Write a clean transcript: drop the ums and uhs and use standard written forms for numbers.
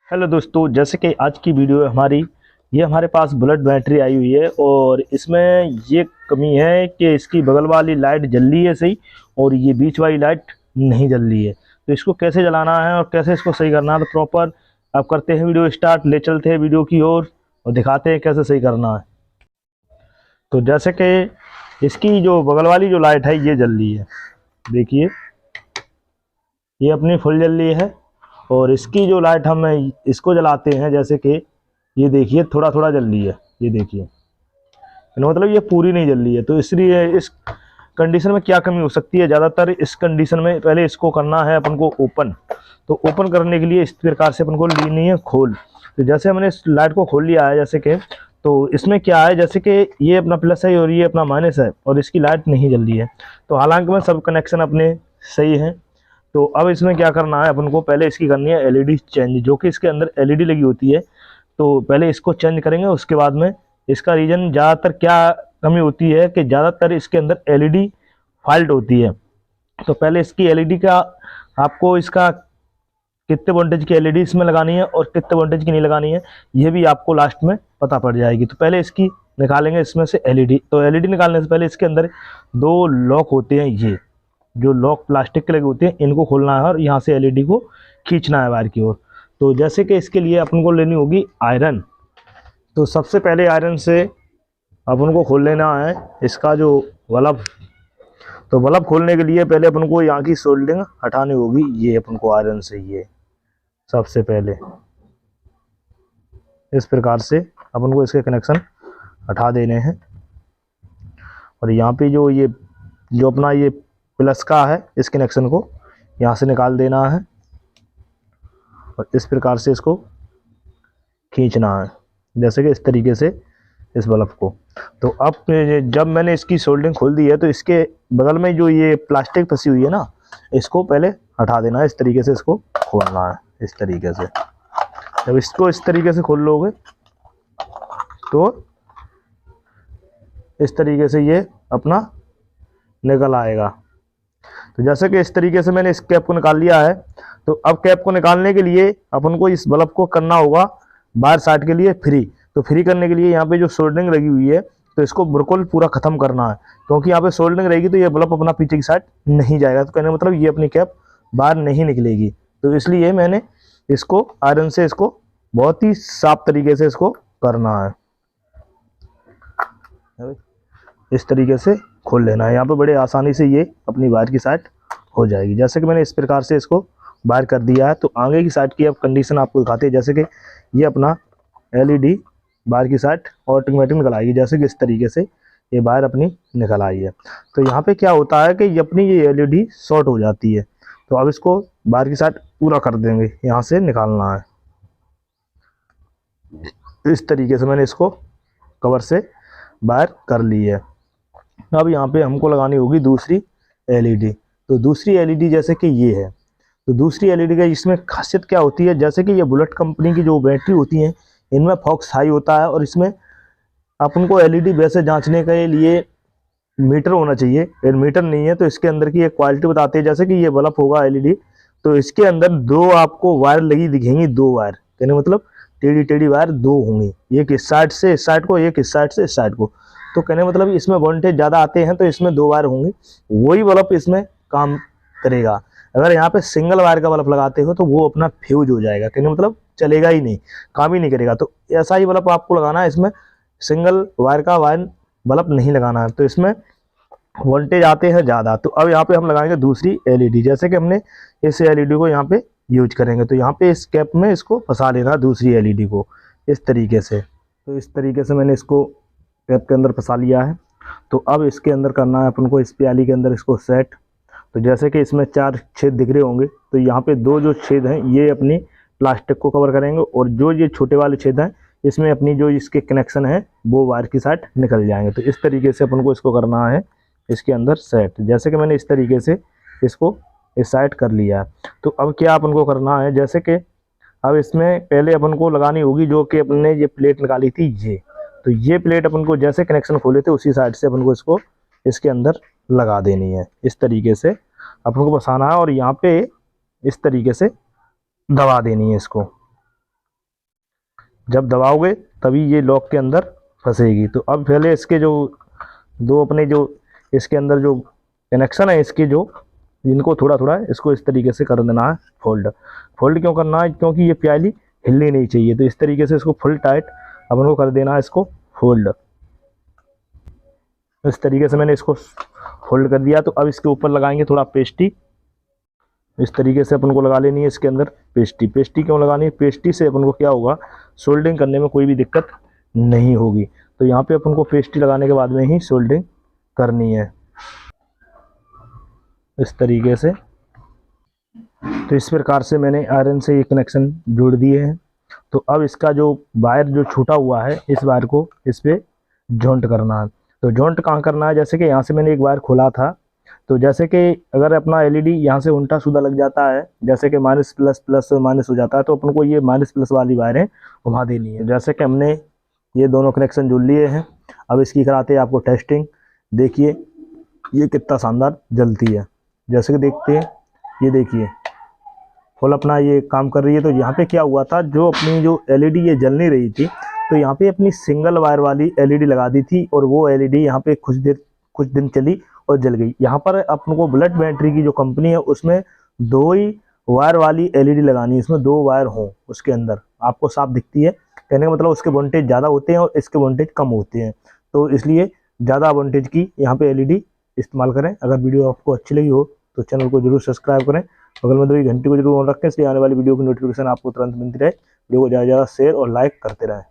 Hello दोस्तों, जैसे कि आज की वीडियो है हमारी, ये हमारे पास बुलेट बैटरी आई हुई है और इसमें ये कमी है कि इसकी बगल वाली लाइट जल रही है सही और ये बीच वाली लाइट नहीं जल रही है। तो इसको कैसे जलाना है और कैसे इसको सही करना है, तो प्रॉपर आप करते हैं वीडियो स्टार्ट। ले चलते हैं वीडियो की ओर और दिखाते हैं कैसे सही करना है। तो जैसे कि इसकी जो बगल वाली जो लाइट है ये जल रही है, देखिए ये अपनी फुल जल रही है। और इसकी जो लाइट हम इसको जलाते हैं, जैसे कि ये देखिए थोड़ा थोड़ा जल रही है, ये देखिए, मतलब ये पूरी नहीं जल रही है। तो इसलिए इस कंडीशन में क्या कमी हो सकती है, ज़्यादातर इस कंडीशन में पहले इसको करना है अपन को ओपन। तो ओपन करने के लिए इस प्रकार से अपन को लेनी है खोल। तो जैसे हमने इस लाइट को खोल लिया है, जैसे कि तो इसमें क्या है, जैसे कि ये अपना प्लस है और ये अपना माइनस है और इसकी लाइट नहीं जल रही है। तो हालांकि में सब कनेक्शन अपने सही हैं। तो अब इसमें क्या करना है, अपन को पहले इसकी करनी है एलईडी चेंज, जो कि इसके अंदर एलईडी लगी होती है। तो पहले इसको चेंज करेंगे, उसके बाद में इसका रीजन ज़्यादातर क्या कमी होती है कि ज़्यादातर इसके अंदर एलईडी फॉल्ट होती है। तो पहले इसकी एलईडी का आपको इसका कितने वोल्टेज की एलईडी इसमें लगानी है और कितने वोल्टेज की नहीं लगानी है, ये भी आपको लास्ट में पता पड़ जाएगी। तो पहले इसकी निकालेंगे इसमें से एलईडी। तो एलईडी निकालने से पहले इसके अंदर दो लॉक होते हैं, ये जो लॉक प्लास्टिक के लगे होते हैं, इनको खोलना है और यहाँ से एलईडी को खींचना है वायर की ओर। तो जैसे कि इसके लिए अपन को लेनी होगी आयरन। तो सबसे पहले आयरन से अपन को खोल लेना है इसका जो बल्ब। तो बल्ब खोलने के लिए पहले अपन को यहाँ की सोल्डिंग हटानी होगी, ये अपन को आयरन से ये सबसे पहले इस प्रकार से अपन को इसके कनेक्शन हटा देने हैं। और यहाँ पे जो अपना ये प्लस का है, इस कनेक्शन को यहाँ से निकाल देना है और इस प्रकार से इसको खींचना है, जैसे कि इस तरीके से इस बल्ब को। तो अब जब मैंने इसकी सोल्डिंग खोल दी है, तो इसके बगल में जो ये प्लास्टिक फंसी हुई है ना, इसको पहले हटा देना है। इस तरीके से इसको खोलना है, इस तरीके से। जब इसको इस तरीके से खोल लोगे तो इस तरीके से ये अपना निकल आएगा। तो जैसे कि इस तरीके से मैंने इस कैप को निकाल लिया है। तो अब कैप को निकालने के लिए अपन को इस बल्ब को करना होगा बाहर साइड के लिए फ्री। तो फ्री करने के लिए यहाँ पे जो सोल्डरिंग लगी हुई है, तो इसको बिल्कुल पूरा ख़त्म करना है, क्योंकि यहाँ पे सोल्डरिंग रहेगी तो ये बल्ब अपना पीछे की साइड नहीं जाएगा। तो कहने मतलब ये अपनी कैप बाहर नहीं निकलेगी। तो इसलिए मैंने इसको आयरन से इसको बहुत ही साफ तरीके से इसको करना है, इस तरीके से खोल लेना है। यहाँ पे बड़े आसानी से ये अपनी वायर की साइड हो जाएगी। जैसे कि मैंने इस प्रकार से इसको वायर कर दिया है। तो आगे की साइड की अब कंडीशन आपको दिखाते हैं। जैसे कि ये अपना एलईडी वायर की साइड ऑटोमेटिक निकल आएगी, जैसे कि इस तरीके से ये वायर अपनी निकल आई है। तो यहाँ पे क्या होता है कि ये अपनी ये एलईडी शॉर्ट हो जाती है। तो अब इसको वायर की साइड पूरा कर देंगे, यहाँ से निकालना है। इस तरीके से मैंने इसको कवर से वायर कर ली है। अब यहाँ पे हमको लगानी होगी दूसरी एलईडी। तो दूसरी एलईडी जैसे कि ये है। तो दूसरी एलईडी का इसमें खासियत क्या होती है, जैसे कि ये बुलेट कंपनी की जो बैटरी होती हैं, इनमें फॉक्स हाई होता है और इसमें अपन को एलईडी वैसे जांचने के लिए मीटर होना चाहिए। अगर मीटर नहीं है तो इसके अंदर की एक क्वालिटी बताते हैं। जैसे कि ये बल्ब होगा एलईडी, तो इसके अंदर दो आपको वायर लगी दिखेंगी, दो वायर, कहने मतलब टेढ़ी टेढ़ी वायर दो होंगी, एक इस साइड से इस साइड को, एक इस साइड से इस साइड को। तो कहने मतलब इसमें वोल्टेज ज़्यादा आते हैं तो इसमें दो वायर होंगी, वही बल्ब इसमें काम करेगा। अगर यहाँ पे सिंगल वायर का बल्ब लगाते हो तो वो अपना फ्यूज हो जाएगा, कहने मतलब चलेगा ही नहीं, काम ही नहीं करेगा। तो ऐसा ही बल्ब आपको लगाना है, इसमें सिंगल वायर का बल्ब नहीं लगाना है। तो इसमें वोल्टेज आते हैं ज़्यादा। तो अब यहाँ पे हम लगाएंगे दूसरी एलईडी। जैसे कि हमने इस एलईडी को यहाँ पे यूज करेंगे, तो यहाँ पे इस कैप में इसको फंसा लेना दूसरी एलईडी को इस तरीके से। तो इस तरीके से मैंने इसको कैप के अंदर फंसा लिया है। तो अब इसके अंदर करना है अपन को इस प्याली के अंदर इसको सेट। तो जैसे कि इसमें 4 छेद दिख रहे होंगे, तो यहाँ पे 2 जो छेद हैं ये अपनी प्लास्टिक को कवर करेंगे और जो ये छोटे वाले छेद हैं इसमें अपनी जो इसके कनेक्शन है वो वायर की साइड निकल जाएंगे। तो इस तरीके से अपन को इसको करना है इसके अंदर सेट। जैसे कि मैंने इस तरीके से इसको इस साइड कर लिया है। तो अब क्या अपन को करना है, जैसे कि अब इसमें पहले अपन को लगानी होगी जो कि अपन ने ये प्लेट निकाली थी ये। तो ये प्लेट अपन को जैसे कनेक्शन खोले थे उसी साइड से अपन को इसको इसके अंदर लगा देनी है। इस तरीके से अपन को फंसाना है और यहाँ पे इस तरीके से दबा देनी है इसको। जब दबाओगे तभी ये लॉक के अंदर फंसेगी। तो अब पहले इसके जो दो अपने जो इसके अंदर जो कनेक्शन है इसके जो इनको थोड़ा थोड़ा इसको इस तरीके से कर देना है फोल्ड। फोल्ड क्यों करना है? क्योंकि ये प्याली हिलनी नहीं चाहिए। तो इस तरीके से इसको फुल टाइट अपन को कर देना है इसको फोल्ड। इस तरीके से मैंने इसको फोल्ड कर दिया। तो अब इसके ऊपर लगाएंगे थोड़ा पेस्टी। इस तरीके से अपन को लगा लेनी है इसके अंदर पेस्टी। पेस्टी क्यों लगानी है? पेस्टी से अपन को क्या होगा, सोल्डरिंग करने में कोई भी दिक्कत नहीं होगी। तो यहाँ पे अपन को पेस्टी लगाने के बाद में ही सोल्डरिंग करनी है इस तरीके से। तो इस प्रकार से मैंने आयरन से ये कनेक्शन जोड़ दिए हैं। तो अब इसका जो वायर जो छूटा हुआ है इस वायर को इस पर जॉइंट करना है। तो जॉइंट कहाँ करना है? जैसे कि यहाँ से मैंने एक वायर खोला था, तो जैसे कि अगर अपना एलईडी यहाँ से उल्टा सीधा लग जाता है, जैसे कि माइनस प्लस प्लस माइनस हो जाता है, तो अपन को ये माइनस प्लस वाली वायरें घुमा देनी है। जैसे कि हमने ये दोनों कनेक्शन जुड़ लिए हैं। अब इसकी कराते हैं आपको टेस्टिंग। देखिए ये कितना शानदार जलती है। जैसे कि देखते हैं, ये देखिए फुल अपना ये काम कर रही है। तो यहाँ पे क्या हुआ था, जो अपनी जो एलईडी ये जल नहीं रही थी, तो यहाँ पे अपनी सिंगल वायर वाली एलईडी लगा दी थी और वो एलईडी यहाँ पे कुछ दिन चली और जल गई। यहाँ पर अपन को बुलेट बैटरी की जो कंपनी है उसमें 2 ही वायर वाली एलईडी लगानी है। इसमें 2 वायर हों उसके अंदर, आपको साफ दिखती है। कहने का मतलब उसके वोल्टेज ज़्यादा होते हैं और इसके वोल्टेज कम होते हैं। तो इसलिए ज़्यादा वोल्टेज की यहाँ पे एलईडी इस्तेमाल करें। अगर वीडियो आपको अच्छी लगी हो तो चैनल को जरूर सब्सक्राइब करें। बगल में 2 घंटे को जरूर ऑन रखें, इसलिए आने वाली वीडियो की नोटिफिकेशन आपको तुरंत मिलती रहे। वीडियो को ज़्यादा से ज़्यादा शेयर और लाइक करते रहें।